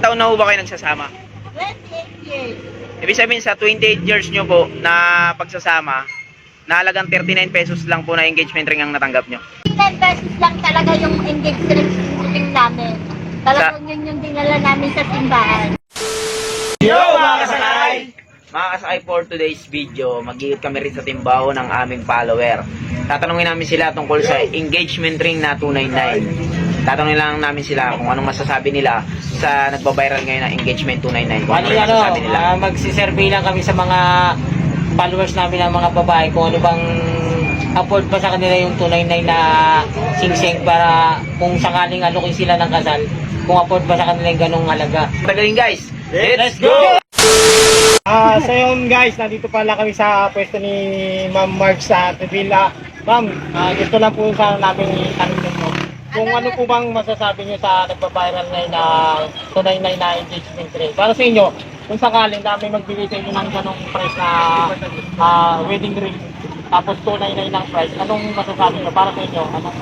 taon na ho ba kayo nagsasama? 28 years. Ibig sabihin sa 28 years nyo po na pagsasama, na halagang 39 pesos lang po na engagement ring ang natanggap nyo. 10 pesos lang talaga yung engagement ring namin. Talagang yun yung dinala namin sa simbahan. Yo mga kasakay! Mga kasakay, for today's video, mag-iikot kami rin sa timbaho ng aming follower. Tatanungin namin sila tungkol sa engagement ring na 299. Tatanungin lang namin sila kung anong masasabi nila sa nagbabiral ngayon ng engagement 299. Kung ano yung masasabi nila. Magsisurvey lang kami sa mga followers namin ng mga babae kung ano bang afford pa sa kanila yung 299 na singsing para kung sakaling alokin sila ng kasal, kung afford pa sa kanila yung ganong halaga. Tagaling guys, let's go! So yun guys, nandito pala kami sa pwesto ni Ma'am Mark sa Tevilla. Ma'am, gusto lang po sana namin itanong nyo. Kung ano po bang masasabi nyo sa nagpa-viral ngayon na 299 na engagement ring? Para sa inyo, kung sakaling namin magbigay sa inyo ng ganong price na wedding ring, tapos 299 ng price, anong masasabi nyo? Para sa inyo, anong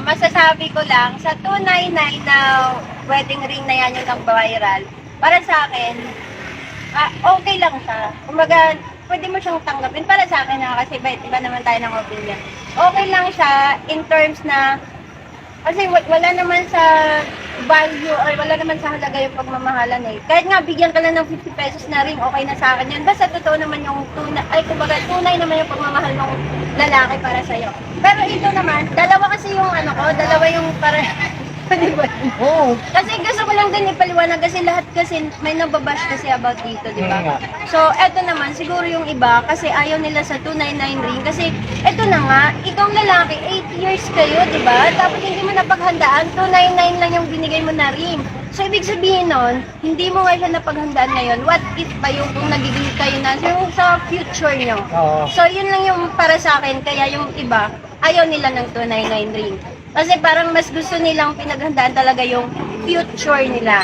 Masasabi ko lang, sa 299 na wedding ring na yan yung nag-viral, para sa akin, okay lang siya. Kumbaga, pwede mo siyang tanggapin. Para sa akin kasi iba naman tayo ng opinion. Okay lang siya in terms na, kasi wala naman sa value or wala naman sa halaga yung pagmamahalan eh. Kahit nga bigyan ka lang ng 50 pesos na ring, okay na sa akin yan. Basta totoo naman yung tunay naman yung pagmamahal ng lalaki para sa'yo. Pero ito naman, dalawa kasi yung dalawa yung para... Di ba? Oo. Kasi gusto ko lang din ipaliwanag kasi lahat kasi may nababash kasi about dito, di ba? So, eto naman, siguro yung iba kasi ayaw nila sa 299 ring kasi eto na nga, ikaw lalaki, 8 years kayo, di ba? Tapos hindi mo napaghandaan, 299 lang yung binigay mo na ring. So, ibig sabihin nun, hindi mo nga siya napaghandaan ngayon. What if ba yung kung nagiging kayo na yung sa future nyo? So, yun lang yung para sa akin. Kaya yung iba, ayaw nila ng 299 ring. Kasi parang mas gusto nilang pinaghandaan talaga yung future nila.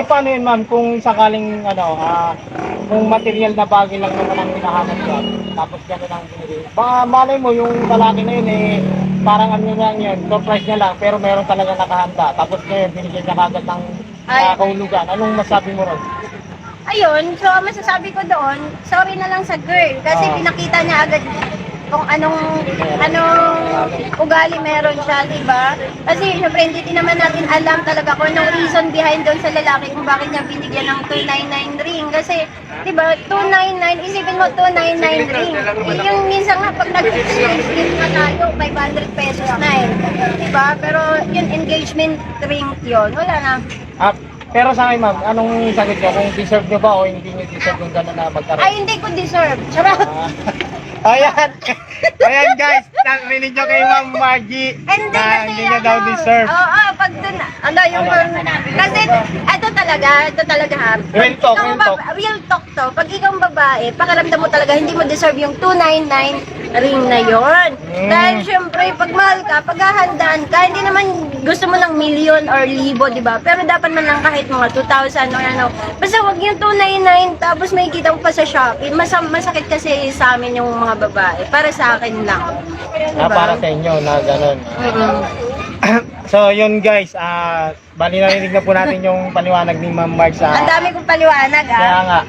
Paano yun ma'am, kung sakaling kung material na bagay lang naman ang hinahanap yan, tapos gano'n ang binili. Baka malay mo yung lalaki na yun parang lang yun, surprise niya lang, pero meron talaga nakahanda. Tapos ngayon, binigyan niya kagad ng kahulugan. Anong masabi mo ron? Ayun, so masasabi ko doon, sorry na lang sa girl. Kasi pinakita niya agad kung anong ugali meron siya, diba? Kasi syempre hindi din naman natin alam talaga kung anong reason behind doon sa lalaki kung bakit niya binigyan ng 299 ring. Kasi, diba, 299, isipin mo 299 ring. Yung minsan nga pag nag-exchange gift na tayo, 500 pesos na diba? Pero yung engagement ring yun, wala na. Pero sa akin ma'am, anong sagot nyo? Kung deserve nyo ba o hindi nyo deserve yung gano'n na magkaroon? Ay, hindi ko deserve. Charot! Ayan. Ayan guys, narinig nyo kay Ma'am Margie na hindi niya daw deserve. Oo, pag dun, kasi ito talaga ha. Real talk, Real talk to. Pag ikaw babae, pakiramdam mo talaga hindi mo deserve yung 299 ring na yon. Dahil syempre, pag mahal ka, paghahandaan ka, hindi naman gusto mo ng milyon or libo, di ba? Pero dapat man lang kahit mga 2,000 or ano. Basta wag yung 299, tapos may kita mo pa sa Shopee. Masakit kasi sa amin yung mga babae. Para sa akin lang. Diba? Para sa inyo na gano'n. So yun guys, bali narinig na po natin yung paliwanag ni Ma'am Mark sa... Ang dami kong paliwanag Kaya nga.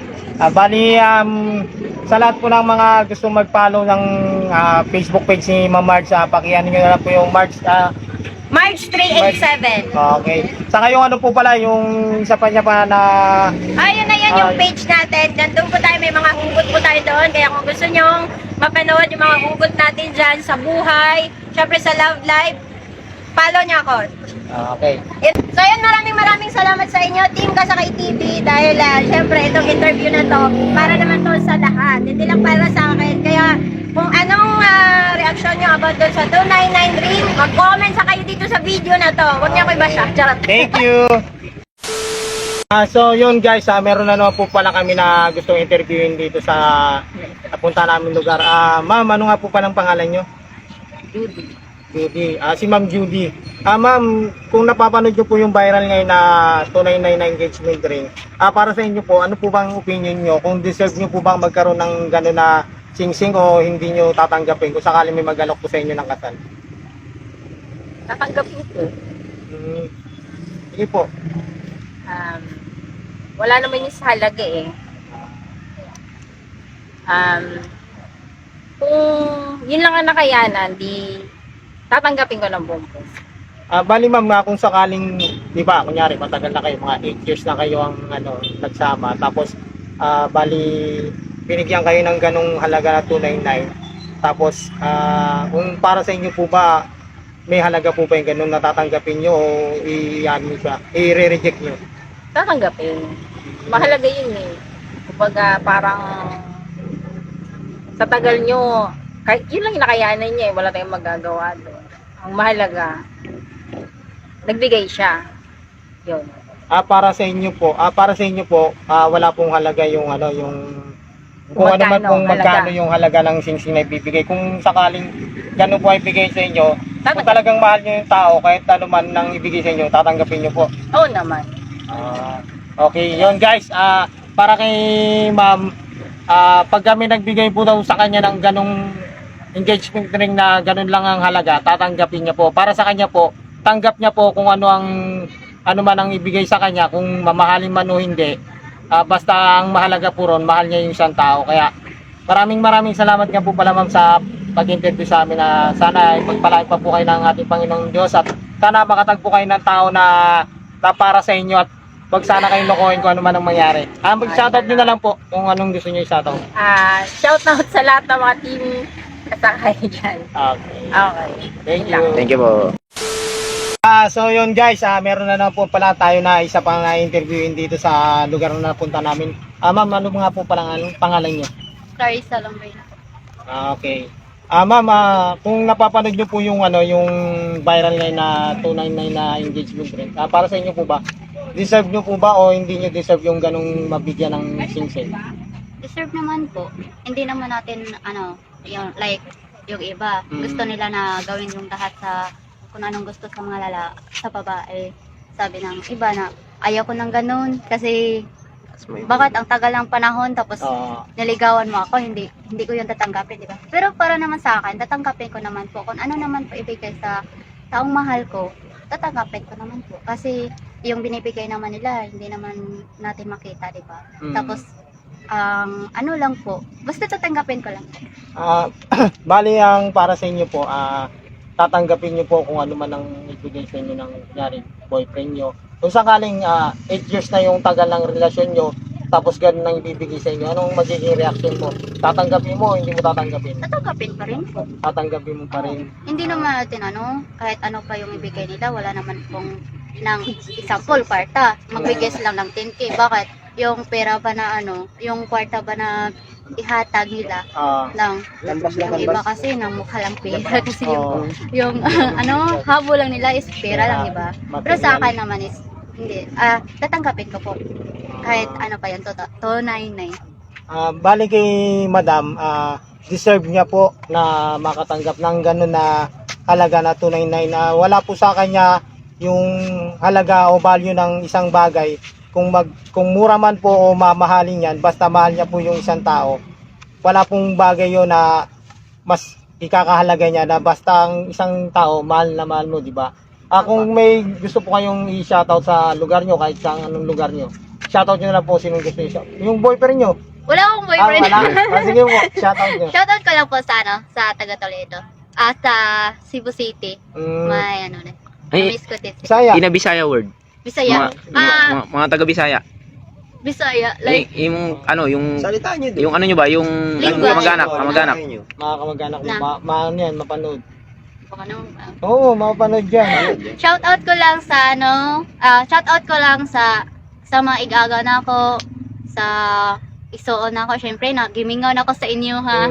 Bali, sa lahat po ng mga gusto mag-follow ng Facebook page ni Ma'am Mark, pakianin nyo na lang po yung March 387. Okay. Saka yung ano po pala, yung isa pa niya pa na... Ayun na yun yung page natin. Nandun po tayo, may mga hugot po tayo doon. Kaya kung gusto nyong mapanood yung mga hugot natin dyan sa buhay, syempre sa love life, follow niya ako. Okay. So yun, maraming salamat sa inyo, Team Kasakay TV, dahil syempre itong interview na to, para naman to sa lahat. Hindi lang para sa akin. Kaya kung anong reaction nyo about doon sa 299 ring, mag-comment sa kayo dito sa video na to. Huwag niyo ko ibasa. Charot. Thank you. So yun guys, meron na naman po pala kami na gustong interviewin dito sa napunta namin lugar. Ma'am, ano nga po palang pangalan nyo? Judy. Si Ma'am Judy. Ma'am, kung napapanood nyo po yung viral ngayon na 299 na engagement ring, para sa inyo po, ano po bang opinion nyo? Kung deserve nyo po bang magkaroon ng gano'n na singsing o hindi nyo tatanggapin kung sakali may mag-alok po sa inyo ng kasal? tatanggapin ko. Mm, sige po. Wala naman yung sa halaga eh. Kung yun lang ang nakayanan, di tatanggapin ko ng buong puso. Bali ma'am, kung sakaling, di ba, kunyari, matagal na kayo, mga 8 years na kayo ang nagsama, tapos bali, binigyan kayo ng ganong halaga na 299, tapos kung para sa inyo po ba, may halaga po ba yung ganun natatanggapin nyo o i-re-reject nyo? Tatanggapin. Mahalaga yun eh. Kumbaga parang sa tagal nyo, kahit yun lang yung nakayanan niya eh, wala tayong magagawa doon. Ang mahalaga, nagbigay siya. Yun. Para sa inyo po, wala pong halaga yung yung kung ano man Magkano kung halaga? magkano yung halaga ng singsing na ibibigay. Kung sakaling ganun po ay bigay sa inyo, kung talagang mahal nyo yung tao, kahit ano man nang ibigay sa inyo, tatanggapin nyo po. Oo naman. Okay, yun guys, para kay ma'am, pag kami nagbigay po daw sa kanya ng ganong engagement ring na ganun lang ang halaga, tatanggapin niya po. Para sa kanya po, tanggap niya po kung ano man ang ibigay sa kanya, kung mamahalin man o hindi. Basta ang mahalaga po ron, mahal niya yung isang tao. Kaya maraming salamat nga po pala ma'am sa pag-interview sa amin, na sana ipagpalain pa po kayo ng ating Panginoong Diyos, at sana makatagpo kayo ng tao na para sa inyo, at wag sana kayong lokohin kung ano man ang mangyari. Mag-shoutout nyo na lang po kung anong gusto nyo i-shoutout. Shout out sa lahat ng mga team kasakay dyan. Okay. Okay. Thank Yun lang. you. Thank you po. So yun guys, meron na po pala tayo na isa pang interviewin dito sa lugar na napunta namin. Ma'am, ano nga po palang pangalan niyo? Clarissa Lombrina. Okay. Ma'am, kung napapanood niyo po yung yung viral ngayon na 299 na engagement ring, para sa inyo po ba? Deserve niyo po ba o hindi niyo deserve yung ganung mabigyan ng singsing? Deserve naman po. Hindi naman natin yung like yung iba. Gusto nila na gawin yung lahat sa kung anong gusto sa mga sa babae. Sabi ng iba na ayaw ko ng ganun kasi bakit ang tagal ng panahon tapos niligawan mo ako, hindi ko yung tatanggapin, di ba? Pero para naman sa akin, tatanggapin ko naman po kung ano naman po ibigay sa taong mahal ko, tatanggapin ko naman po. Kasi yung binibigay naman nila, hindi naman natin makita, di ba? Tapos ano lang po, basta tatanggapin ko lang. Bali ang para sa inyo po, tatanggapin niyo po kung ano man ang ibigay sa inyo ng kunyari boyfriend niyo. Kung sakaling 8 years na yung tagal ng relasyon niyo, tapos ganun ang ibibigay sa inyo, anong magiging reaction mo? Tatanggapin mo o hindi mo tatanggapin? Tatanggapin pa rin po. Tatanggapin mo pa rin. Hindi naman natin kahit ano pa yung ibigay nila, wala naman pong ng example, kwarta. Magbigay sila ng 10K. Bakit? Yung pera ba na yung kwarta ba na ihatag nila ng yung iba kasi ng mukha lang pera kasi yung habo lang nila is pera lang, iba. Pero sa akin naman is hindi. Tatanggapin ko po. Kahit ano pa yun, 299. Bali kay madam, deserve niya po na makatanggap ng ganun na halaga na 299. Wala po sa kanya yung halaga o value ng isang bagay. Kung mura man po o mamahalin yan, basta mahal niya po yung isang tao. Wala pong bagay yun na mas ikakahalaga niya, na basta ang isang tao mahal na mahal mo, di ba? Kung may gusto po kayong i-shoutout sa lugar nyo, kahit sa anong lugar nyo, shoutout nyo na lang po sinong gusto i-shoutout. Yung boyfriend nyo. Wala akong boyfriend. Wala? Sige po, shoutout nyo. Shoutout ko lang po sa taga Toledo. Sa Cebu City. May Miss Cotiz. Saya. Ina Bisaya word. Bisaya. Mga taga Bisaya. Bisaya. Like, Yung Salitaan nyo doon. yung ano nyo ba? Yung Lingwa. kamag-anak. Mga kamag-anak Na. mo, yan, mapanood. ano, Oo, mapanood yan. shoutout ko lang sa shoutout ko lang sa mga igaga na ako, sa isuon na ako, syempre gimingaw na ako sa inyo ha.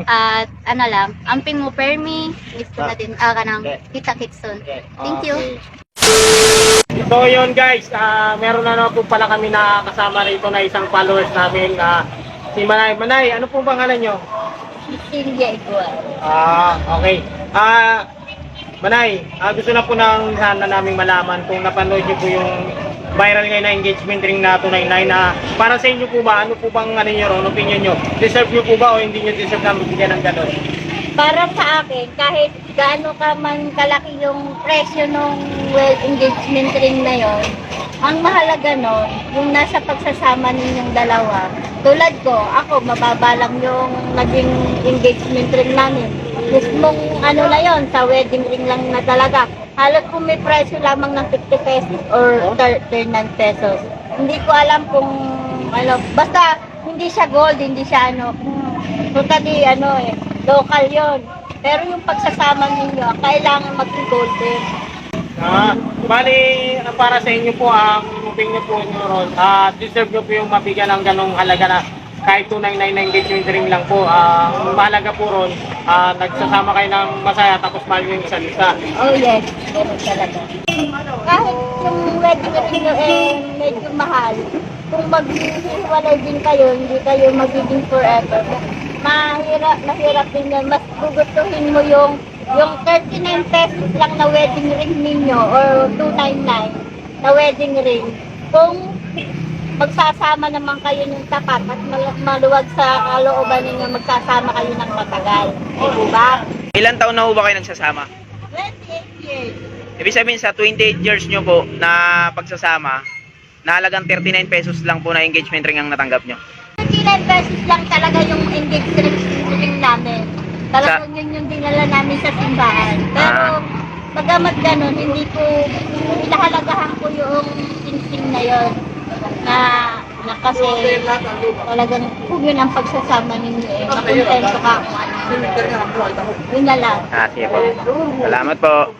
At amping mo permi, gusto na din kanang kita kitson. Thank you. So yun guys, meron na naman po pala kami na kasama rito na isang followers namin, si Manay. Manay, ano po pangalan nyo? Silvia Igual. Okay. Manay, gusto na po sana naming malaman kung napanood nyo po yung viral ngayon na engagement ring na 299 na para sa inyo po ba, ano po bang nyo ron, opinion nyo? Deserve nyo po ba o hindi nyo deserve na magbigyan ng gano'n? Para sa akin, kahit gaano ka man kalaki yung presyo ng engagement ring na yon, ang mahalaga nun, yung nasa pagsasama ninyong dalawa. Tulad ko, ako, mababa lang yung naging engagement ring namin. Mismong ano na yon, sa wedding ring lang na talaga. Halos kung may presyo lamang ng 50 pesos or 39 pesos. Hindi ko alam kung ano, basta hindi siya gold, hindi siya ano, totally ano local yon. Pero yung pagsasama ninyo, kailangan maging golden. Bali, para sa inyo po, ang opinion po nyo ron, deserve nyo po yung mabigyan ng ganong halaga na kahit 299 na engagement ring lang po. Ang mahalaga po ron, nagsasama kayo ng masaya tapos mahal nyo yung isa't isa. Oh yes, ganun talaga. Kahit yung wedding ring nyo medyo mahal, kung maghihiwalay din kayo, hindi kayo magiging forever. Mahirap din yan. Mas gugustuhin mo yung 39 pesos lang na wedding ring ninyo or 299 na wedding ring. Kung magsasama naman kayo ng tapat at maluwag sa kalooban ninyo, magsasama kayo ng matagal. Diba? Ilan taon na ho ba kayo nagsasama? 28 years. Ibig sabihin sa 28 years nyo po na pagsasama, nahalagang 39 pesos lang po na engagement ring ang natanggap nyo. 39 pesos lang talaga yung engagement ring namin. Talagang yun yung dinala namin sa simbahan. Pero bagamat ganun, hindi ko inahalagahan ko yung singsing na yun. Na kasi talagang kung yun ang pagsasama ninyo makontento ka kung ano. Yun na lang. Sige po. Salamat po.